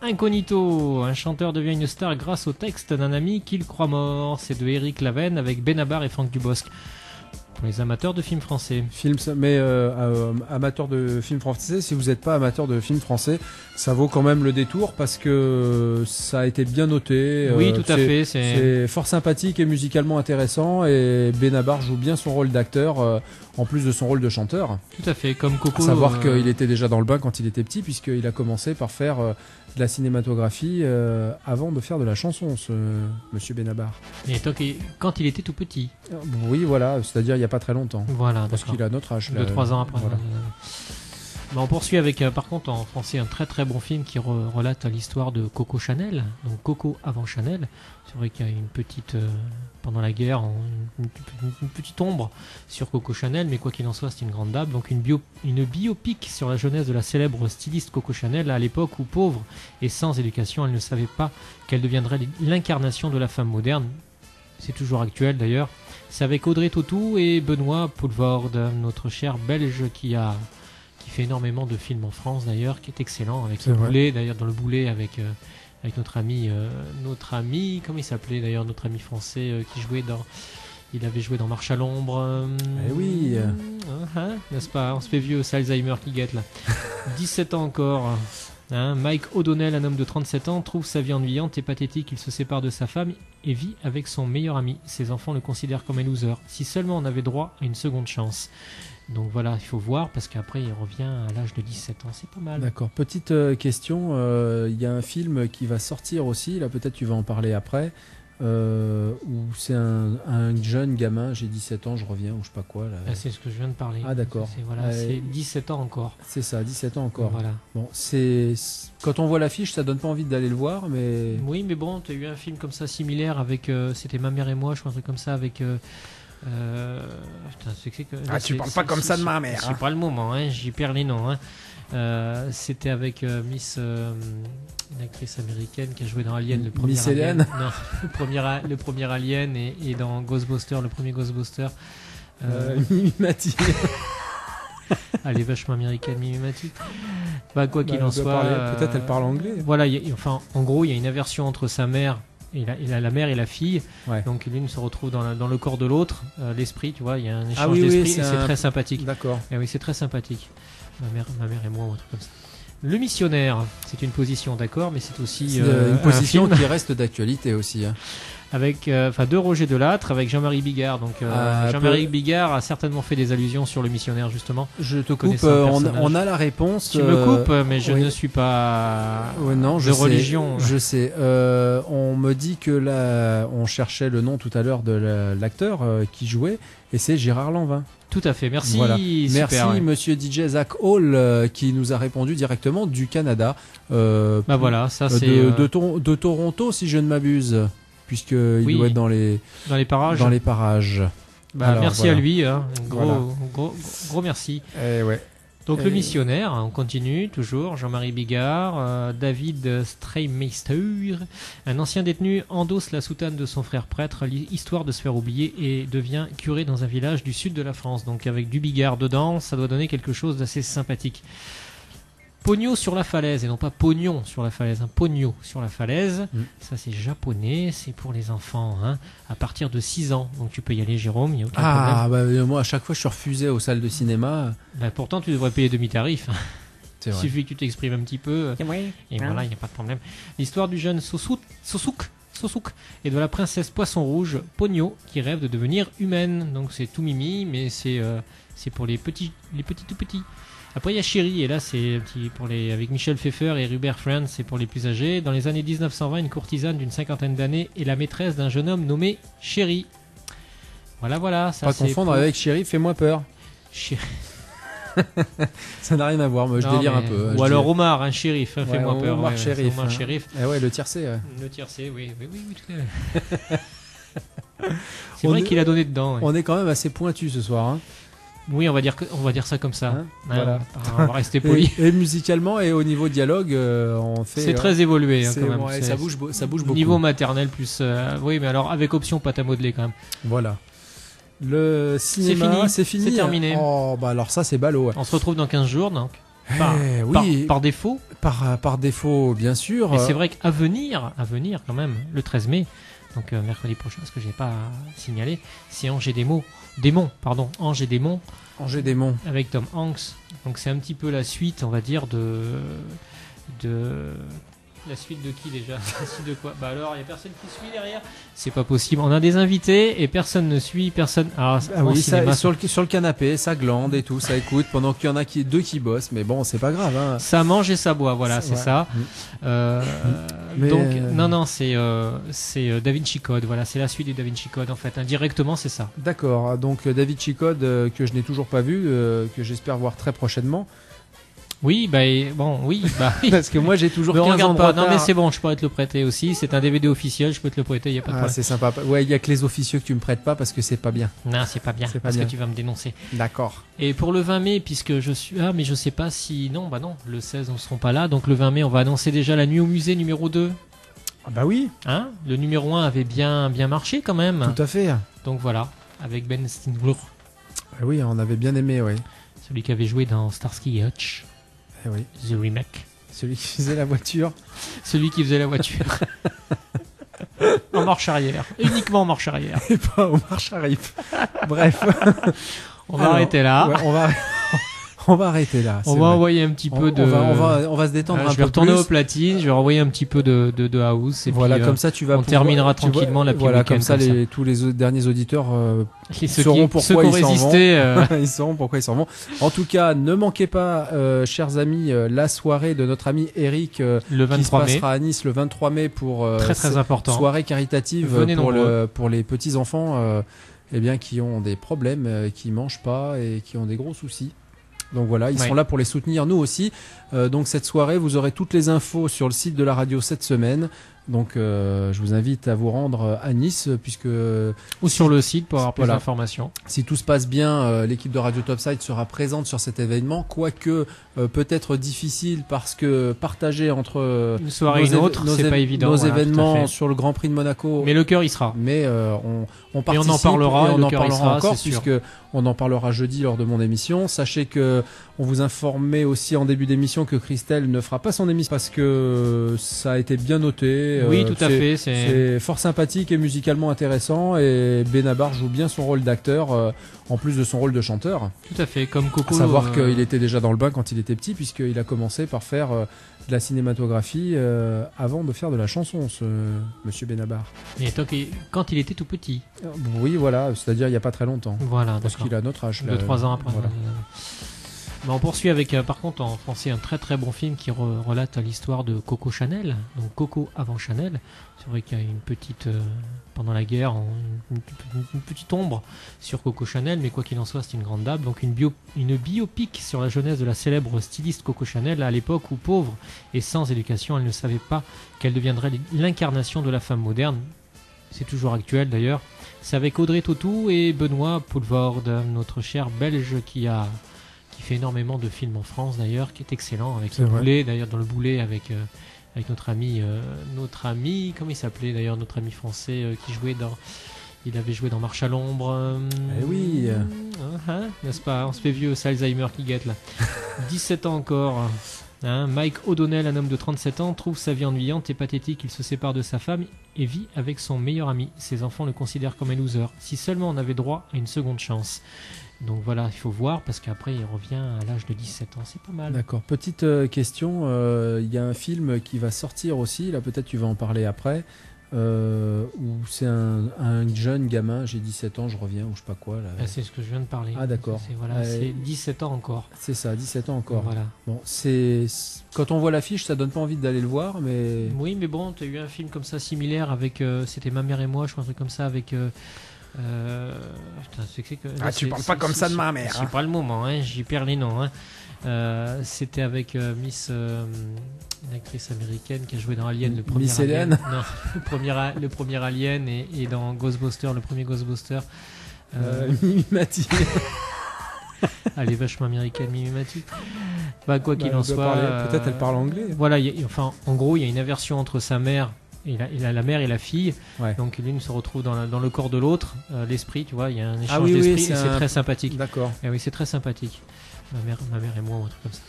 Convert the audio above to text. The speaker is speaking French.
Incognito, un chanteur devient une star grâce au texte d'un ami qu'il croit mort. C'est de Éric Laven avec Benabar et Franck Dubosc. Pour les amateurs de films français. Amateurs de films français, si vous n'êtes pas amateur de films français, ça vaut quand même le détour parce que ça a été bien noté. Oui, tout à fait. C'est fort sympathique et musicalement intéressant. Et Benabar joue bien son rôle d'acteur en plus de son rôle de chanteur. Tout à fait, comme Coco. À savoir qu'il était déjà dans le bain quand il était petit, puisqu'il a commencé par faire de la cinématographie avant de faire de la chanson, ce monsieur Benabar. Et quand il était tout petit. Oui, voilà, c'est-à-dire il n'y a pas très longtemps. Voilà, parce qu'il a notre âge. 2-3 ans après. Voilà. On poursuit avec, par contre, en français, un très très bon film qui relate l'histoire de Coco Chanel. Donc Coco avant Chanel. C'est vrai qu'il y a une petite, pendant la guerre, une petite ombre sur Coco Chanel, mais quoi qu'il en soit, c'est une grande dame. Donc une biopic sur la jeunesse de la célèbre styliste Coco Chanel, à l'époque où, pauvre et sans éducation, elle ne savait pas qu'elle deviendrait l'incarnation de la femme moderne. C'est toujours actuel d'ailleurs. C'est avec Audrey Tautou et Benoît Poelvoorde, notre cher Belge qui fait énormément de films en France d'ailleurs, qui est excellent avec le boulet, d'ailleurs dans le boulet avec notre ami, comment il s'appelait d'ailleurs, notre ami français il avait joué dans Marche à l'ombre. Oui. N'est-ce pas? On se fait vieux, c'est Alzheimer qui guette là. 17 ans encore. Mike O'Donnell, un homme de 37 ans, trouve sa vie ennuyante et pathétique. Il se sépare de sa femme et vit avec son meilleur ami. Ses enfants le considèrent comme un loser. Si seulement on avait droit à une seconde chance. Donc voilà, il faut voir parce qu'après il revient à l'âge de 17 ans, c'est pas mal. D'accord, petite question, il y a un film qui va sortir aussi, là peut-être tu vas en parler après, où c'est un jeune gamin, j'ai 17 ans, je reviens, ou je sais pas quoi. Là. C'est ce que je viens de parler. Ah d'accord. C'est 17 ans encore. C'est ça, 17 ans encore. Voilà. Bon, quand on voit l'affiche, ça donne pas envie d'aller le voir, mais... Oui, mais bon, tu as eu un film comme ça similaire avec, c'était Ma mère et moi, je crois un truc comme ça avec... tu parles pas comme ça de ma mère. C'est pas le moment, j'y perds les noms. C'était avec une actrice américaine qui a joué dans Alien, le premier Miss Alien. Hélène. Non, le premier Alien et dans Ghostbusters, le premier Ghostbusters. Mimi Mati. Elle est vachement américaine, Mimi Mati. Quoi qu'il en soit, peut-être elle parle anglais. Voilà, en gros, il y a une aversion entre sa mère et la mère et la fille, donc l'une se retrouve dans le corps de l'autre, l'esprit, tu vois, il y a un échange d'esprit et c'est très sympathique. D'accord. Et oui, c'est très sympathique. Ma mère et moi, ou un truc comme ça. Le missionnaire, c'est une position, d'accord, mais c'est aussi une position qui reste d'actualité aussi. Avec de Roger Delattre, avec Jean-Marie Bigard. Donc Jean-Marie Bigard a certainement fait des allusions sur le missionnaire justement. Je te coupe, on a la réponse. Tu me coupes, mais je ne suis pas de religion. Je sais. On me dit que là, on cherchait le nom tout à l'heure de l'acteur qui jouait, et c'est Gérard Lanvin. Tout à fait, merci. Voilà. Super, merci monsieur DJ Zach Hall qui nous a répondu directement du Canada. Voilà, ça c'est de Toronto si je ne m'abuse. Puisqu'il doit être dans les parages. Dans les parages. Alors, merci à lui, gros merci. Donc le missionnaire, on continue toujours. Jean-Marie Bigard, David Streymeister, un ancien détenu endosse la soutane de son frère prêtre, histoire de se faire oublier, et devient curé dans un village du sud de la France. Donc avec du Bigard dedans, ça doit donner quelque chose d'assez sympathique. Pogno sur la falaise, et non pas pognon sur la falaise, pogno sur la falaise, ça c'est japonais, c'est pour les enfants, à partir de 6 ans, donc tu peux y aller Jérôme, il n'y a aucun problème. Moi à chaque fois je suis refusé aux salles de cinéma. Pourtant tu devrais payer demi-tarif, il suffit que tu t'exprimes un petit peu, et voilà, il n'y a pas de problème. L'histoire du jeune Sosouk et de la princesse Poisson Rouge, Pogno, qui rêve de devenir humaine, donc c'est tout mimi, mais c'est pour les petits tout petits. Après il y a Chéri, et là c'est avec Michel Pfeiffer et Rupert Friend, c'est pour les plus âgés. Dans les années 1920, une courtisane d'une 50aine d'années est la maîtresse d'un jeune homme nommé Chéri. Voilà. Ça, pas confondre avec Chéri, fais-moi peur. Ça n'a rien à voir, moi je délire un peu. Ou alors Omar, un shérif, fais-moi peur. Omar Shérif. Omar Shérif. Le tiercé. Le tiercé, oui, tout à fait. C'est vrai qu'il a donné dedans. On est quand même assez pointu ce soir. Oui, on va dire ça comme ça. Voilà. On va rester poli. Et musicalement et au niveau dialogue, on fait. C'est très évolué quand même. Ça bouge beaucoup. Niveau maternel plus. Oui, mais alors avec option pâte à modeler quand même. Voilà. Le cinéma, c'est fini. C'est terminé. Oh, alors ça, c'est ballot. On se retrouve dans 15 jours, donc. Par défaut. par défaut, bien sûr. Et c'est vrai qu'à venir quand même, le 13 mai, donc mercredi prochain, ce que j'ai pas signalé, c'est Ange et Démons, Ange et Démons, Angers Démon. avec Tom Hanks. Donc c'est un petit peu la suite, on va dire, de la suite de qui déjà? La suite de quoi? Bah alors, il y a personne qui suit derrière. C'est pas possible. On a des invités et personne ne suit, personne. Alors, Ah oui, cinéma, sur le canapé, ça glande et tout, ça écoute, pendant qu'il y en a deux qui bossent, mais bon, c'est pas grave. Hein. ça mange et ça boit, voilà, c'est ouais. ça. Mais Donc, non, c'est Da Vinci Code, voilà, c'est la suite du Da Vinci Code en fait. Indirectement, c'est ça. D'accord, donc David Chicode, que je n'ai toujours pas vu, que j'espère voir très prochainement. Oui, oui. Parce que moi j'ai toujours Mais 15 ans regarde de pas, retard. non mais c'est bon, je pourrais te le prêter aussi. C'est un DVD officiel, je peux te le prêter, il y a pas de Ah, problème. c'est sympa. Ouais, il y a que les officieux que tu me prêtes pas parce que c'est pas bien. Non, c'est pas bien, C'est pas parce bien. que tu vas me dénoncer. D'accord. Et pour le 20 mai, puisque je suis... Ah, mais je sais pas si... Non, le 16, on ne seront pas là. Donc le 20 mai, on va annoncer déjà la nuit au musée numéro 2. Ah bah oui, Hein, le numéro 1 avait bien marché quand même. tout à fait. Donc voilà, avec Ben Stiller, Ah oui, on avait bien aimé, oui. celui qui avait joué dans Starsky et Hutch, Eh oui. The Remake. Celui qui faisait la voiture. Celui qui faisait la voiture. En marche arrière. Uniquement en marche arrière. Et pas au marche arrive. Bref. On va arrêter là. Ouais, on va arrêter là. On c'est va vrai. envoyer un petit peu de... On va se détendre Voilà, un je vais peu retourner plus. aux platines, je vais renvoyer un petit peu de house. Et Voilà, puis, comme ça tu vas on terminera tranquillement la Voilà, comme ça, week-end, tous les derniers auditeurs ceux sauront qui pourquoi ont ils s'en résisté. ils sauront pourquoi ils s'en vont. En tout cas, ne manquez pas, chers amis, la soirée de notre ami Eric Le qui se 23 mai. passera à Nice le 23 mai pour Très cette important. soirée caritative Venez nombreux. pour les petits enfants eh bien, qui ont des problèmes, qui mangent pas et qui ont des gros soucis. Donc voilà, ils Ouais. sont là pour les soutenir, nous aussi. Donc cette soirée, vous aurez toutes les infos sur le site de la radio cette semaine. Donc je vous invite à vous rendre à Nice, puisque Ou sur le site pour avoir plus Voilà. d'informations. si tout se passe bien, l'équipe de Radio Topside sera présente sur cet événement, quoique peut-être difficile parce que partager entre Une soirée et une autre, c'est pas évident. nos voilà, tout à événements fait. sur le Grand Prix de Monaco. Mais le cœur, il sera. Mais on participe en parlera, et on le en cœur y parlera sera, encore, c'est sûr. puisque on en parlera jeudi lors de mon émission. Sachez que on vous informait aussi en début d'émission que Christelle ne fera pas son émission parce que ça a été bien noté. Oui, tout à fait. C'est fort sympathique et musicalement intéressant, et Benabar joue bien son rôle d'acteur en plus de son rôle de chanteur. Tout à fait. Comme Coco. À savoir qu'il était déjà dans le bain quand il était petit, puisqu'il a commencé par faire de la cinématographie avant de faire de la chanson, ce monsieur Benabar. Et quand il était tout petit. Oui, voilà, c'est-à-dire il n'y a pas très longtemps. Voilà. Parce d'accord. qu'il a notre âge. 2-3 ans après. Voilà. On poursuit avec, par contre, en français, un très très bon film qui relate l'histoire de Coco Chanel. Donc Coco avant Chanel. C'est vrai qu'il y a une petite, pendant la guerre, une petite ombre sur Coco Chanel, mais quoi qu'il en soit, c'est une grande dame. Donc une biopic sur la jeunesse de la célèbre styliste Coco Chanel, à l'époque où, pauvre et sans éducation, elle ne savait pas qu'elle deviendrait l'incarnation de la femme moderne. C'est toujours actuel d'ailleurs. C'est avec Audrey Tautou et Benoît Poelvoorde, notre cher Belge qui fait énormément de films en France d'ailleurs, qui est excellent avec C'est le vrai. boulet, d'ailleurs dans le boulet avec notre ami, comment il s'appelait d'ailleurs, notre ami français il avait joué dans Marche à l'ombre. Eh oui. N'est-ce pas? On se fait vieux, c'est Alzheimer qui guette là. 17 ans encore. Hein, Mike O'Donnell, un homme de 37 ans, trouve sa vie ennuyante et pathétique. Il se sépare de sa femme et vit avec son meilleur ami. Ses enfants le considèrent comme un loser. Si seulement on avait droit à une seconde chance. Donc voilà, il faut voir parce qu'après il revient à l'âge de 17 ans. C'est pas mal. D'accord. Petite question, il y a un film qui va sortir aussi, là peut-être tu vas en parler après, où c'est un jeune gamin, j'ai 17 ans, je reviens, ou je sais pas quoi. Là. C'est ce que je viens de parler. Ah, d'accord. C'est 17 ans encore. C'est ça, 17 ans encore. Voilà. Bon, quand on voit l'affiche, ça donne pas envie d'aller le voir, mais... Oui, mais bon, tu as eu un film comme ça similaire avec. C'était Ma mère et moi, je crois, un truc comme ça avec. Putain, tu parles pas comme ça de ma mère. C'est pas le moment, hein, j'y perds les noms. Hein. C'était avec une actrice américaine qui a joué dans Alien, le premier Miss Alien. Hélène. Non, le premier Alien et dans Ghostbusters, le premier Ghostbusters. Mimi Mati. Elle est vachement américaine, Mimi Mati. Bah, quoi qu'il en soit. Peut-être elle parle anglais. Voilà, enfin, en gros, il y a une aversion entre sa mère. La mère et la fille, Ouais. donc l'une se retrouve dans le corps de l'autre, l'esprit, tu vois, il y a un échange oui, d'esprit et c'est c'est très sympathique. D'accord. Et oui, c'est très sympathique. Ma mère et moi, ou un truc comme ça.